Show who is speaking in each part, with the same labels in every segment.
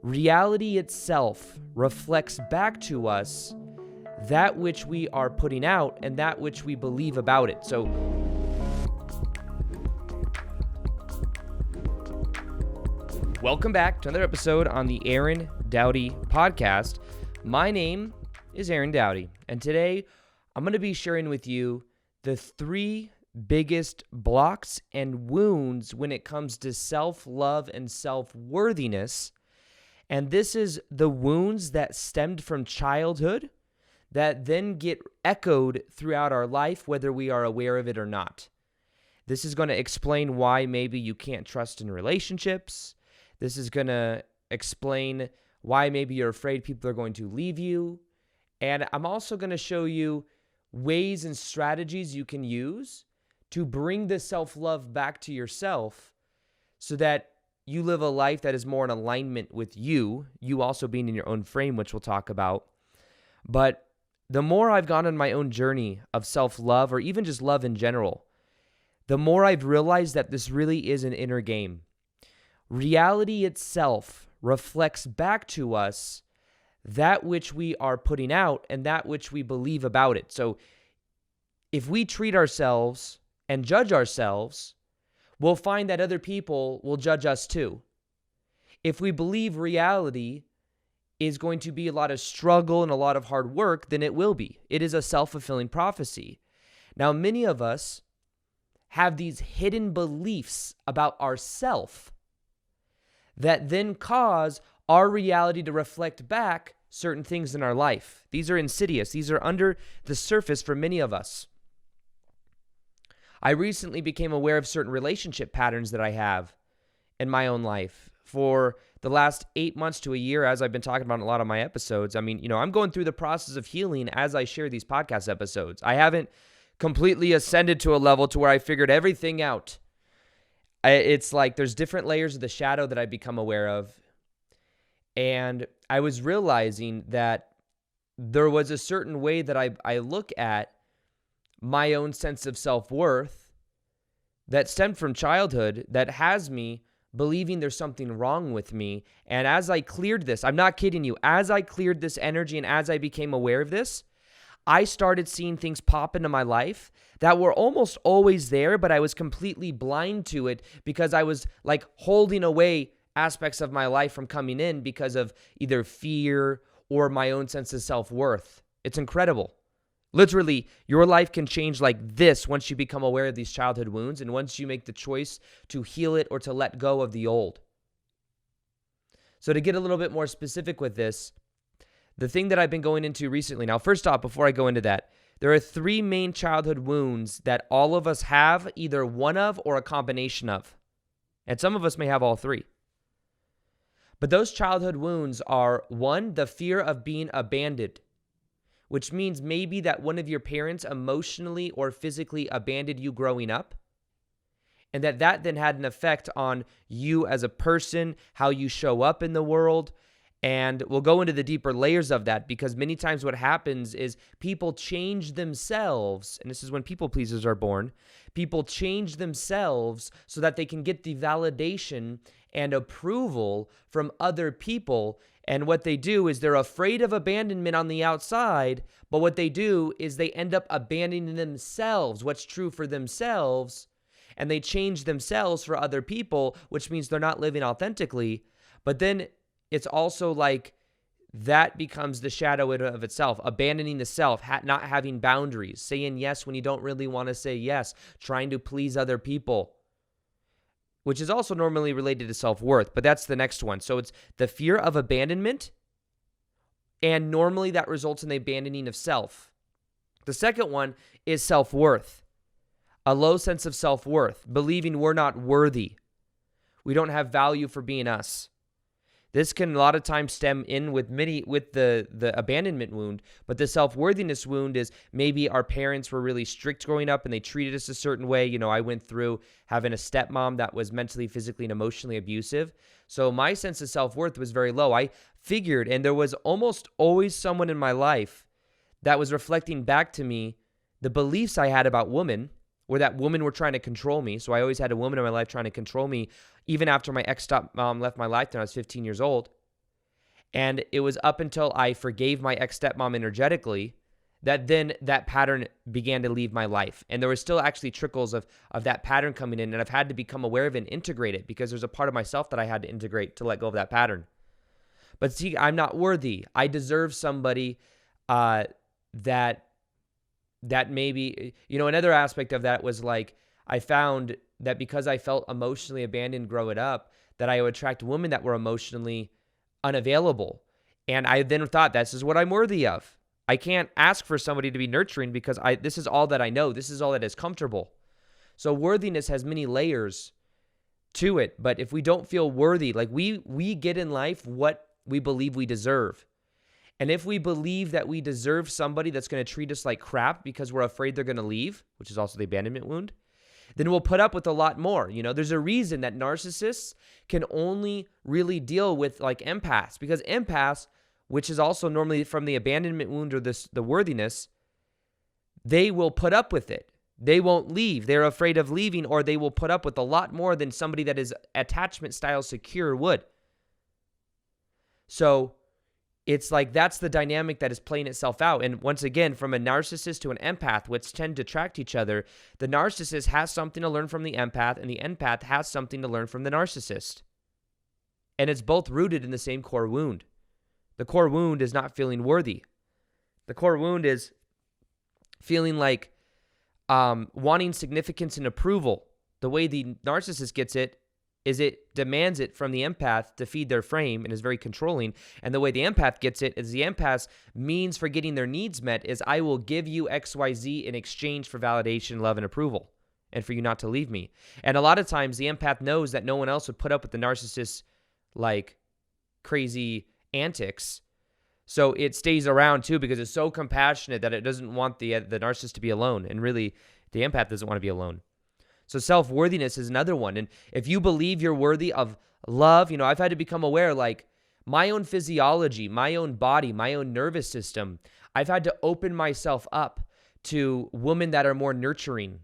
Speaker 1: Reality itself reflects back to us that which we are putting out and that which we believe about it. So welcome back to another episode on the Aaron Doughty Podcast. My name is Aaron Doughty, and today I'm going to be sharing with you the 3 biggest blocks and wounds when it comes to self-love and self-worthiness. And this is the wounds that stemmed from childhood that then get echoed throughout our life, whether we are aware of it or not. This is going to explain why maybe you can't trust in relationships. This is going to explain why maybe you're afraid people are going to leave you. And I'm also going to show you ways and strategies you can use to bring the self-love back to yourself so that you live a life that is more in alignment with you also being in your own frame, which we'll talk about. But the more I've gone on my own journey of self-love, or even just love in general, the more I've realized that this really is an inner game. Reality itself reflects back to us that which we are putting out and that which we believe about it. So if we treat ourselves and judge ourselves, we'll find that other people will judge us too. If we believe reality is going to be a lot of struggle and a lot of hard work, then it will be. It is a self-fulfilling prophecy. Now, many of us have these hidden beliefs about ourself that then cause our reality to reflect back certain things in our life. These are insidious. These are under the surface for many of us. I recently became aware of certain relationship patterns that I have in my own life for the last 8 months to a year, as I've been talking about in a lot of my episodes. I mean, I'm going through the process of healing as I share these podcast episodes. I haven't completely ascended to a level to where I figured everything out. It's like there's different layers of the shadow that I've become aware of. And I was realizing that there was a certain way that I look at my own sense of self-worth that stemmed from childhood that has me believing there's something wrong with me. And as I cleared this, I'm not kidding you, as I cleared this energy and as I became aware of this, I started seeing things pop into my life that were almost always there, but I was completely blind to it because I was like holding away aspects of my life from coming in because of either fear or my own sense of self-worth. It's incredible. Literally, your life can change like this once you become aware of these childhood wounds and once you make the choice to heal it or to let go of the old. So to get a little bit more specific with this, the thing that I've been going into recently, now first off, before I go into that, there are 3 main childhood wounds that all of us have either one of or a combination of. And some of us may have all 3. But those childhood wounds are 1, the fear of being abandoned, which means maybe that one of your parents emotionally or physically abandoned you growing up, and that then had an effect on you as a person, how you show up in the world. And we'll go into the deeper layers of that because many times what happens is people change themselves, and this is when people pleasers are born. People change themselves so that they can get the validation and approval from other people. And what they do is they're afraid of abandonment on the outside, but what they do is they end up abandoning themselves, what's true for themselves, and they change themselves for other people, which means they're not living authentically. But then it's also like that becomes the shadow of itself, abandoning the self, not having boundaries, saying yes when you don't really want to say yes, trying to please other people, which is also normally related to self-worth, but that's the next one. So it's the fear of abandonment, and normally that results in the abandoning of self. The second one is self-worth, a low sense of self-worth, believing we're not worthy. We don't have value for being us. This can a lot of times stem in with the abandonment wound, but the self-worthiness wound is maybe our parents were really strict growing up and they treated us a certain way. I went through having a stepmom that was mentally, physically, and emotionally abusive. So my sense of self-worth was very low. I figured, and there was almost always someone in my life that was reflecting back to me the beliefs I had about women, or that women were trying to control me. So I always had a woman in my life trying to control me, even after my ex-stepmom left my life when I was 15 years old. And it was up until I forgave my ex-stepmom energetically that then that pattern began to leave my life. And there were still actually trickles of that pattern coming in, and I've had to become aware of it and integrate it because there's a part of myself that I had to integrate to let go of that pattern. But see, I'm not worthy. I deserve somebody that maybe, another aspect of that was like, I found that because I felt emotionally abandoned growing up, that I would attract women that were emotionally unavailable. And I then thought, this is what I'm worthy of. I can't ask for somebody to be nurturing because this is all that I know. This is all that is comfortable. So worthiness has many layers to it. But if we don't feel worthy, like we get in life what we believe we deserve. And if we believe that we deserve somebody that's going to treat us like crap because we're afraid they're going to leave, which is also the abandonment wound, then we'll put up with a lot more. There's a reason that narcissists can only really deal with like empaths, because empaths, which is also normally from the abandonment wound or the worthiness, they will put up with it. They won't leave. They're afraid of leaving, or they will put up with a lot more than somebody that is attachment style secure would. So it's like that's the dynamic that is playing itself out. And once again, from a narcissist to an empath, which tend to attract each other, the narcissist has something to learn from the empath, and the empath has something to learn from the narcissist. And it's both rooted in the same core wound. The core wound is not feeling worthy. The core wound is feeling like wanting significance and approval. The way the narcissist gets it is it demands it from the empath to feed their frame and is very controlling. And the way the empath gets it is the empath's means for getting their needs met is I will give you XYZ in exchange for validation, love, and approval, and for you not to leave me. And a lot of times the empath knows that no one else would put up with the narcissist's like crazy antics. So it stays around too because it's so compassionate that it doesn't want the narcissist to be alone. And really, the empath doesn't want to be alone. So self-worthiness is another one. And if you believe you're worthy of love, I've had to become aware, like my own physiology, my own body, my own nervous system, I've had to open myself up to women that are more nurturing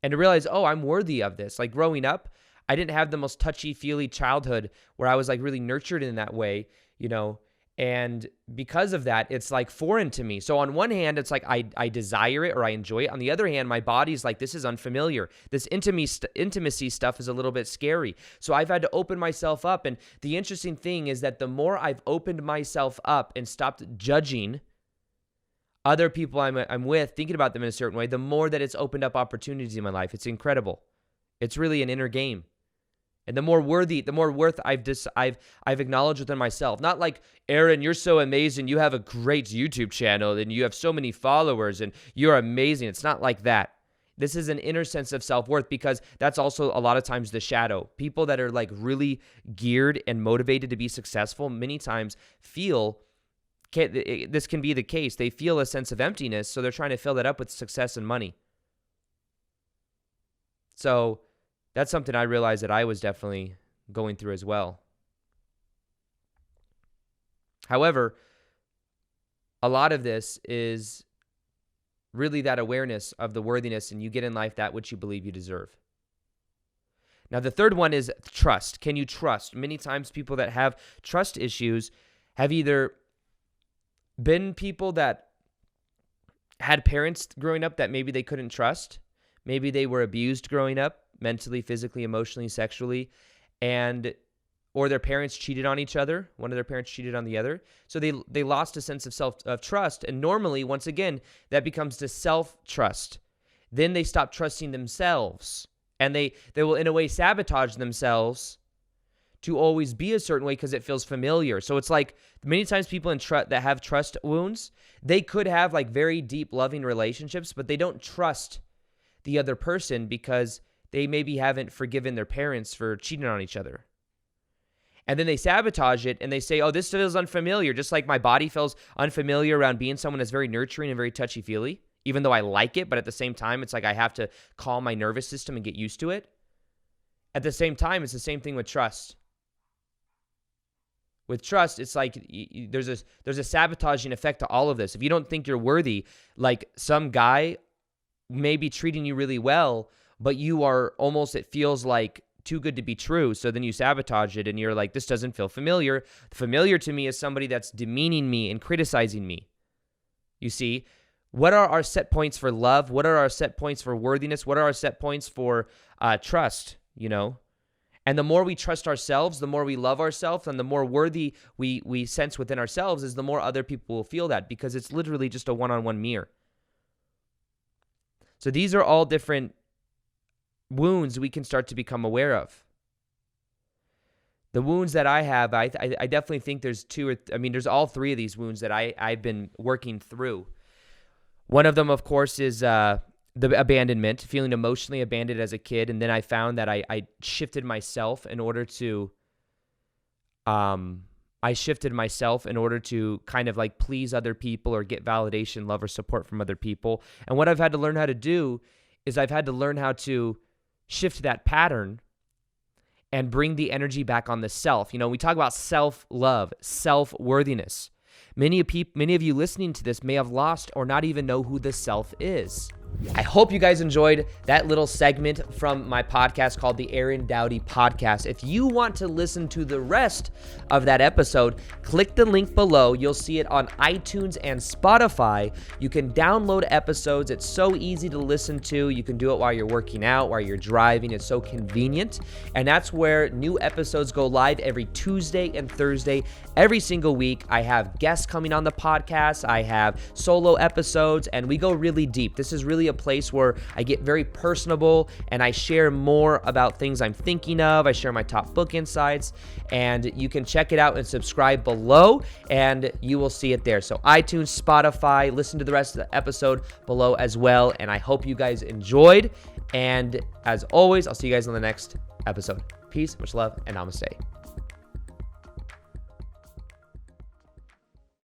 Speaker 1: and to realize, oh, I'm worthy of this. Like growing up, I didn't have the most touchy-feely childhood where I was like really nurtured in that way, and because of that, it's like foreign to me. So on one hand, it's like I desire it or I enjoy it. On the other hand, my body's like, this is unfamiliar. This intimacy stuff is a little bit scary. So I've had to open myself up. And the interesting thing is that the more I've opened myself up and stopped judging other people I'm with, thinking about them in a certain way, the more that it's opened up opportunities in my life. It's incredible. It's really an inner game. And the more worth I've acknowledged within myself. Not like, Aaron, you're so amazing. You have a great YouTube channel and you have so many followers and you're amazing. It's not like that. This is an inner sense of self-worth because that's also a lot of times the shadow. People that are like really geared and motivated to be successful many times this can be the case. They feel a sense of emptiness, so they're trying to fill that up with success and money. So that's something I realized that I was definitely going through as well. However, a lot of this is really that awareness of the worthiness, and you get in life that which you believe you deserve. Now, the third one is trust. Can you trust? Many times people that have trust issues have either been people that had parents growing up that maybe they couldn't trust. Maybe they were abused growing up, mentally, physically, emotionally, sexually, or their parents cheated on each other. One of their parents cheated on the other. So they lost a sense of trust. And normally, once again, that becomes to self-trust. Then they stop trusting themselves. And they will, in a way, sabotage themselves to always be a certain way because it feels familiar. So it's like many times people that have trust wounds, they could have like very deep, loving relationships, but they don't trust the other person because they maybe haven't forgiven their parents for cheating on each other. And then they sabotage it and they say, oh, this feels unfamiliar. Just like my body feels unfamiliar around being someone that's very nurturing and very touchy-feely, even though I like it, but at the same time, it's like I have to calm my nervous system and get used to it. At the same time, it's the same thing with trust. With trust, it's like there's a sabotaging effect to all of this. If you don't think you're worthy, like some guy may be treating you really well, but you are almost, it feels like too good to be true. So then you sabotage it and you're like, this doesn't feel familiar. Familiar to me is somebody that's demeaning me and criticizing me. You see, what are our set points for love? What are our set points for worthiness? What are our set points for trust, And the more we trust ourselves, the more we love ourselves, and the more worthy we sense within ourselves is the more other people will feel that, because it's literally just a one-on-one mirror. So these are all different wounds we can start to become aware of. The wounds that I have, I definitely think there's there's all three of these wounds that I've been working through. One of them, of course, is the abandonment, feeling emotionally abandoned as a kid. And then I found that I shifted myself in order to, kind of like please other people or get validation, love, or support from other people. And what I've had to learn how to do is I've had to learn how to shift that pattern and bring the energy back on the self. We talk about self-love, self-worthiness. Many of you listening to this may have lost or not even know who the self is. I hope you guys enjoyed that little segment from my podcast called the Aaron Doughty Podcast. If you want to listen to the rest of that episode, click the link below. You'll see it on iTunes and Spotify. You can download episodes. It's so easy to listen to. You can do it while you're working out, while you're driving. It's so convenient. And that's where new episodes go live every Tuesday and Thursday, every single week. I have guests coming on the podcast. I have solo episodes, and we go really deep. This is really a place where I get very personable and I share more about things I'm thinking of. I share my top book insights, and you can check it out and subscribe below, and you will see it there. So iTunes, Spotify, listen to the rest of the episode below as well. And I hope you guys enjoyed. And as always, I'll see you guys on the next episode. Peace, much love, and namaste.